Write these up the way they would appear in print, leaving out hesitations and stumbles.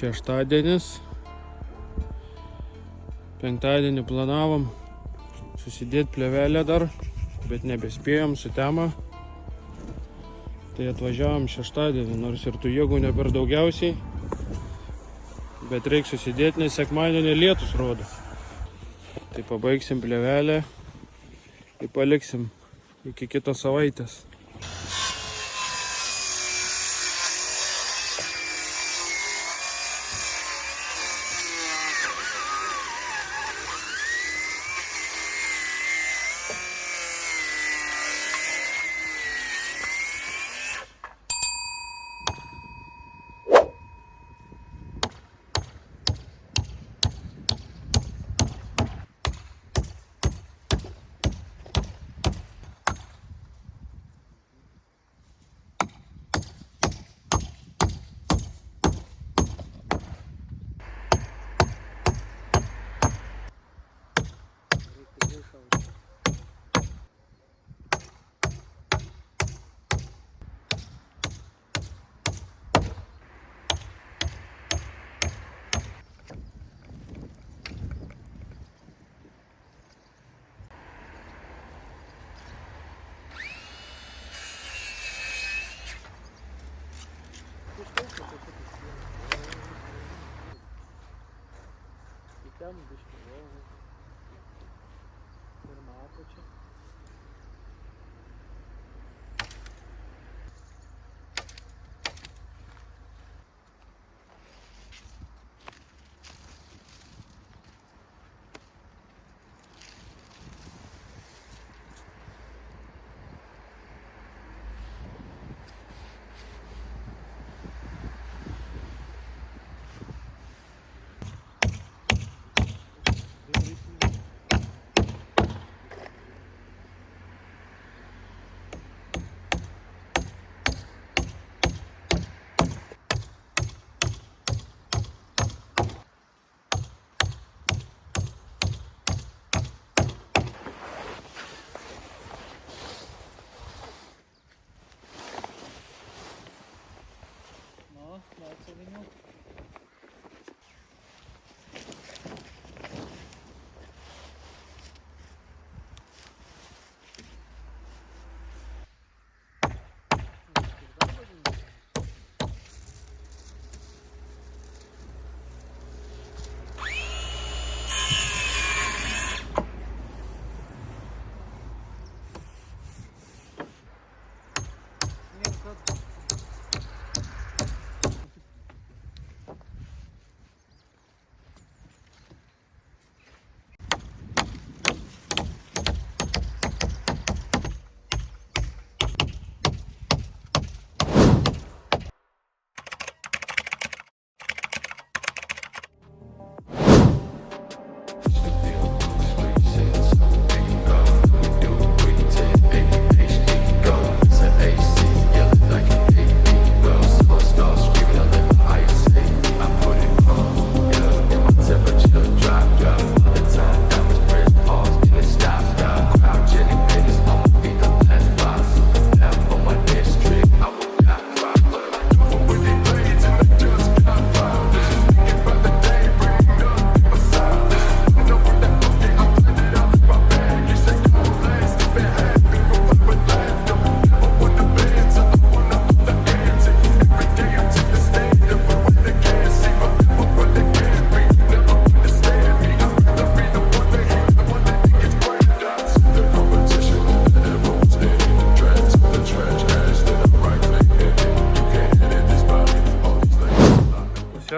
šeštadienis. Penktadienį planavom susidėti plėvelę dar, bet nebespėjom su tema. Tai atvažiavom šeštadienį, nors ir tų jėgų ne per daugiausiai. Bet reikia susidėti, nes sekmadienį lietus rodo. Tai pabaigsim plėvelę ir paliksim iki kitos savaitės. Там biškį vėl pirmą apačią.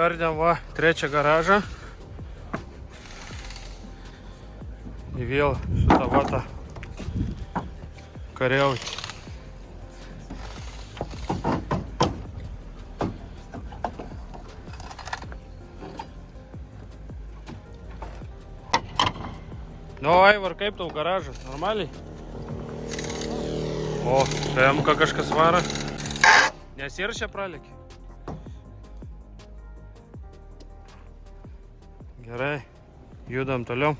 Suardėm va trečią garažą. Ir vėl su tą vatą kariauti. Nu, Aivar, kaip tau garažas? Normaliai? O, PMK kažkas vara. Nesiršia pralėkė? Gerai, judam toliau.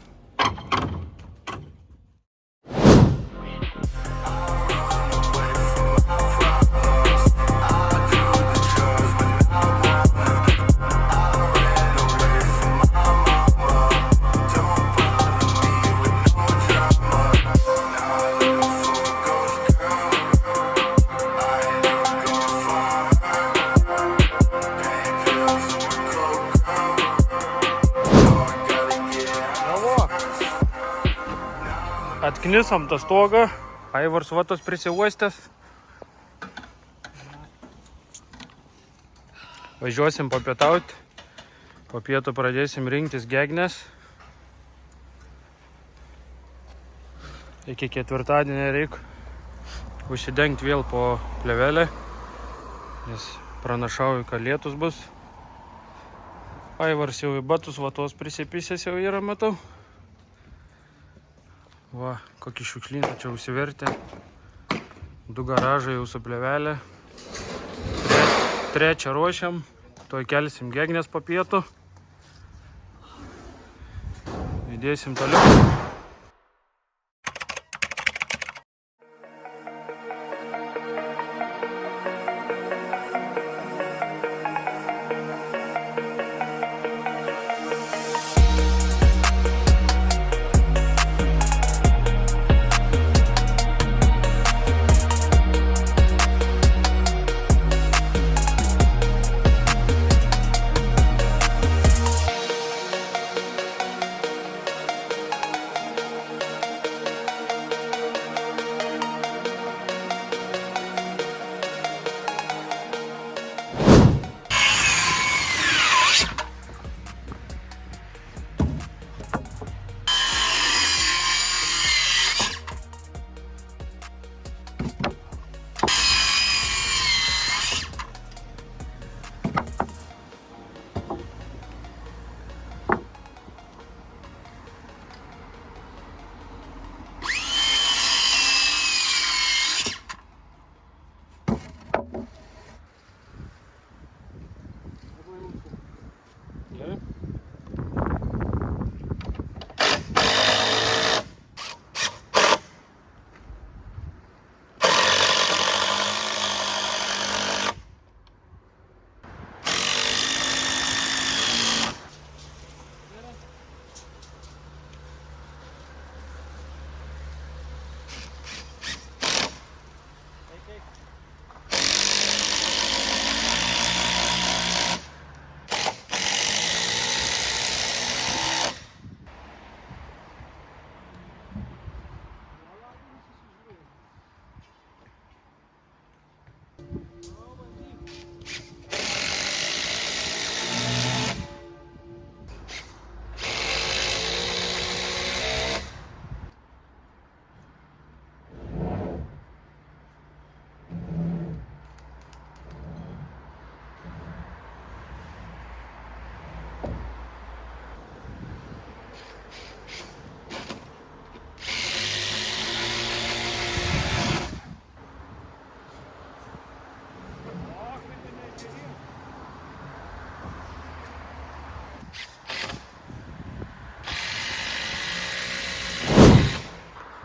Atknisom tą stogą. Aivars vatos prisiuostęs. Važiuosim papietauti. Po pietų pradėsim rinktis gegnes. Iki ketvirtadienio reikia užsidengti vėl po plėvelę, nes pranašauju, kad lietus bus. Aivars jau į batus vatos prisipysęs jau yra, matau. Va, kokį šiukšlyną čia užsivertė. 2 garažai jau su plėvelė. Trečią ruošiam. Tuoj kelsim gegnes po pietų. Judėsim toliau.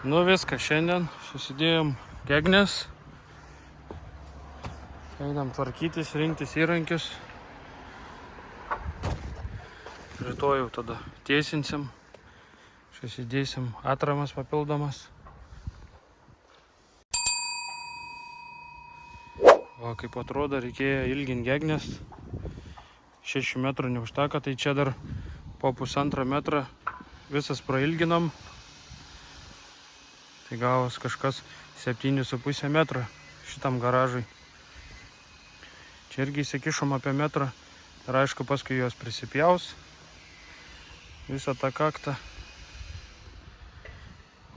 Nu viską, šiandien susidėjom gegnes. Einam tvarkytis, rinktis įrankius. Rytoj jau tada tiesinsim. Susidėsim atramas papildomas. O kaip atrodo, reikėjo ilginti gegnes. 6 metrų neužteka, tai čia dar po 1,5 metrą visas prailginom. Tai gavos kažkas 7,5 metrą šitam garažui. Čia irgi įsikišom apie metrą. Ir aišku, paskui jos prisipjaus. Visą tą kaktą.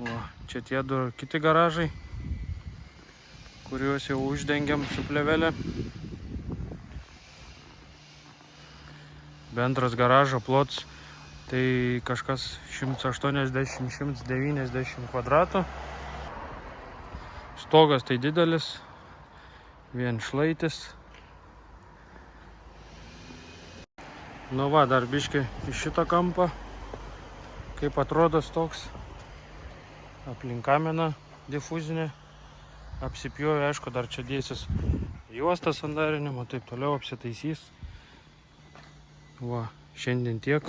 O, čia tie 2 kiti garažai, kuriuos jau uždengiam su plėvelė. Bendras garažo plots tai kažkas 180-190 kvadratų. Stogas tai didelis, vien šlaitis. Nu va, dar biškį iš šito kampo. Kaip atrodo stoks. Aplink kaminą difuzinė. Apsipjovė, aišku, dar čia dėsis juostas sandarinimo, taip toliau apsitaisys. Va, šiandien tiek.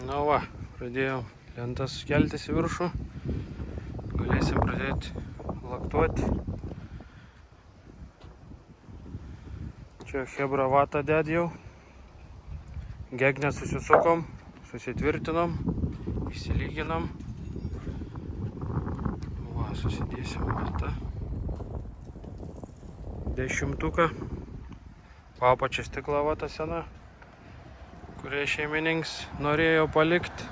Na va, pradėjom lentas keltis į viršų. Galėsim pradėti laktuoti. Čia hebra vatą dedėjau. Gegnę susisukom. susitvirtinom, įsilyginom. Va, susidėsim vatą. 10. Po apačia stiklo vata sena, kurią šeimininkas norėjo palikti.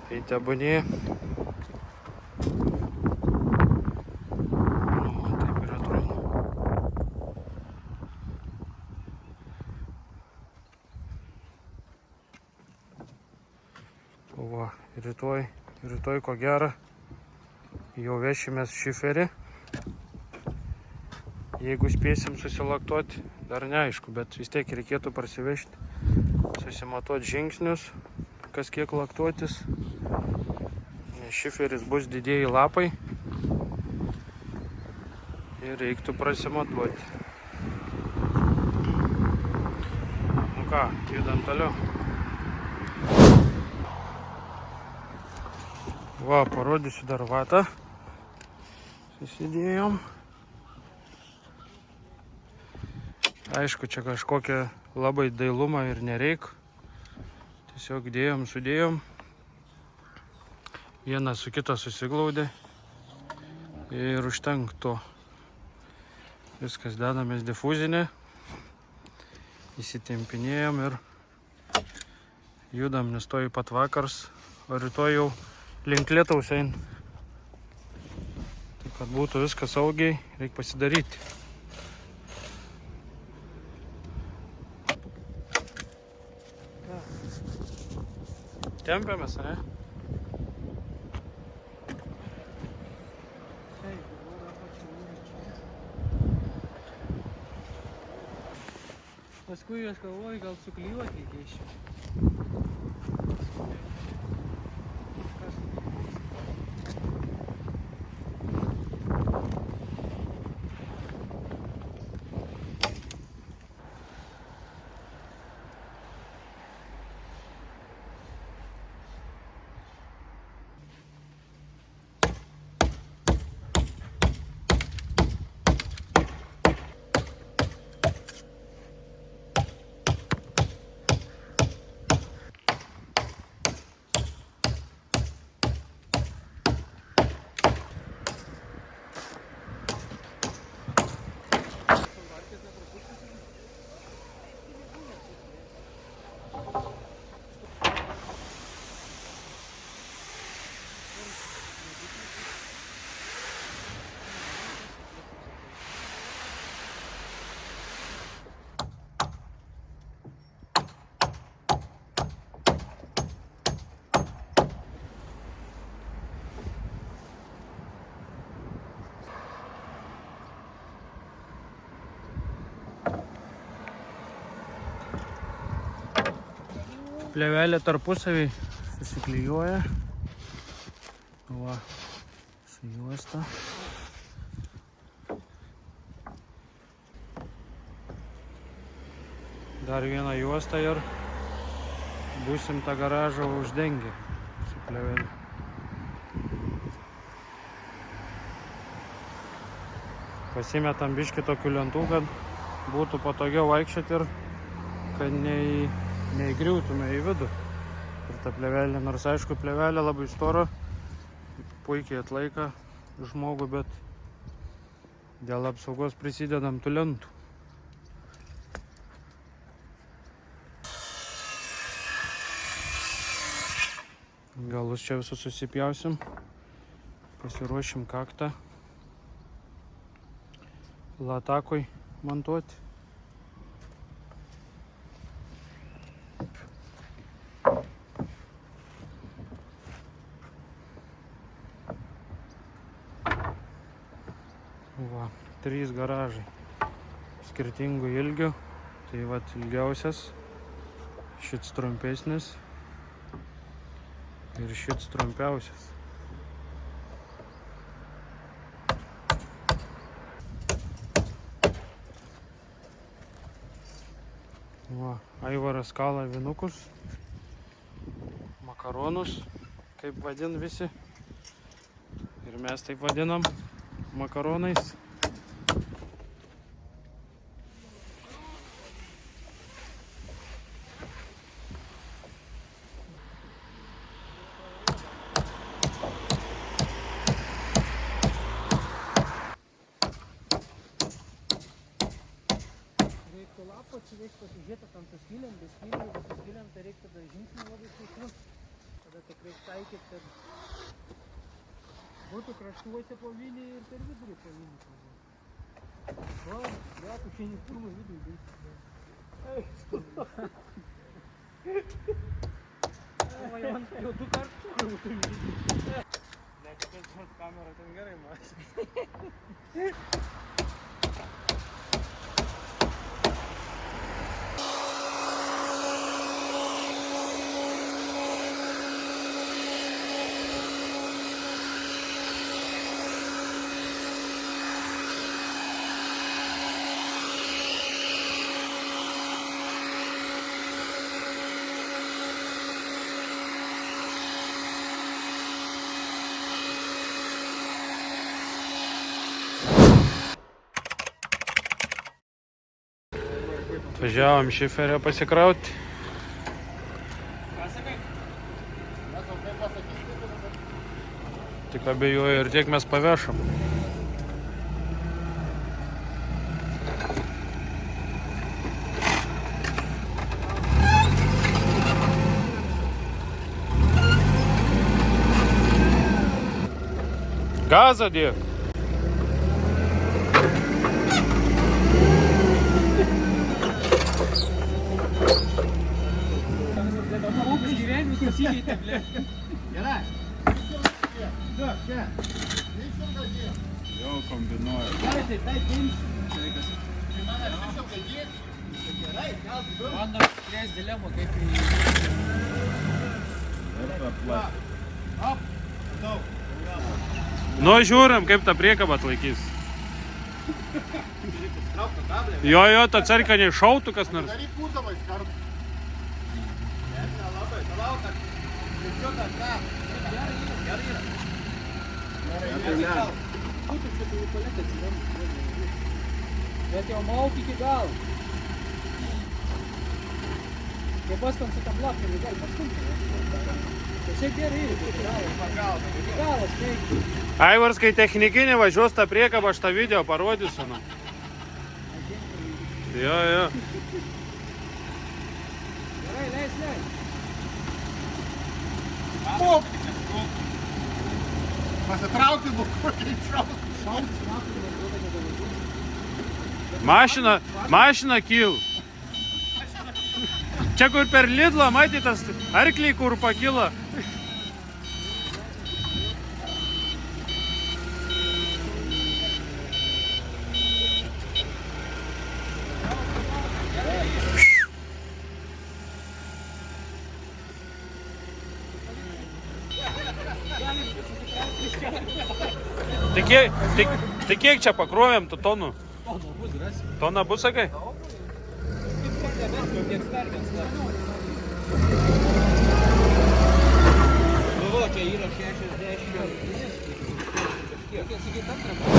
Tai tebūnie. Taip ir atrodo. Va, rytoj ko gero jau vešimės šiferį. Jeigu spėsim susilaktuoti, dar neaišku, bet vis tiek reikėtų parsivežti, susimatuoti žingsnius, kas kiek laktuotis. Nes šiferis bus didieji lapai ir reiktų prasimatuoti. Nu ką, judam toliau. Va, parodysiu dar vatą. Susidėjom. Aišku, čia kažkokią labai dailumą ir nereik. Tiesiog sudėjom. Vienas su kita susiglaudė. Ir užtenk to. Viskas dedamės difuzinė. Įsitempinėjom ir judam, nes toj pat vakars. O rytoj jau link lietaus ein. Tai kad būtų viskas saugiai, reikia pasidaryti. Tempiamės, ne? Paskui aš galvoju, gal suklijuoti reikėčiau. Plėvelė tarpusavį susiklijuoja. Va, su juosta. Dar vieną juostą ir būsim tą garažą uždengę su plėvelė. Pasimetam biškį tokių lentų, kad būtų patogiau vaikščioti ir kad neįgriūtume į vidų. Ir ta plėvelė, nors aišku, plėvelė labai stora, puikiai atlaika žmogų, bet dėl apsaugos prisidedam tų lentų. Galus čia visus susipjausim, pasiruošim kaktą latakui montuoti. Va, 3 garažai skirtingų ilgių. Tai vat ilgiausias, šits trumpesnis ir šits trumpiausias. Va, Aivaras kala vinukus, makaronus, kaip vadin visi. Ir mes taip vadinam makaronais. Beskylėm, tai reikia tada žingsnį labai skaičiu. Tada tik reikia taikyti, kad būtų kraštuose po vinį ir per vidurį po vinį. O, tu šiandien pirmą vidurį bėsi. O, jau 2 kartus jau turi vidurį. Ne, kad kamera ten gerai matė. Atvažiavom šiferę pasikrauti. Tik abejoju ir tiek mes pavešam. Gazą dėk. Ūkis gyvenimas pasikeitė, ble. Gerai. Jau kombinuoja. Gerai, tai paimsiu. Mano spręs dilemą, kaip į... Nu, žiūrim, kaip tą priekabą atlaikys. Jo, ta cerka neiššautų kas nors. Daryk pūdamais kartu. Bet jau mauk iki galo. Kai paskam su tam lapkami, gali paskumti. Tai čia gerai ir iki galas veikti. Aivars, kai technikinė važiuos tą priekabą, aš tą video parodysiu. Nu. Jo. Gerai, leis. Pasitraukti buku, greičiau. Mašina kyl. Čia kur per Lidlą matytas arkliai, kur pakilo. Tai kiek čia pakrovėm tų tonų? Tona bus, sakai? Čia yra 60.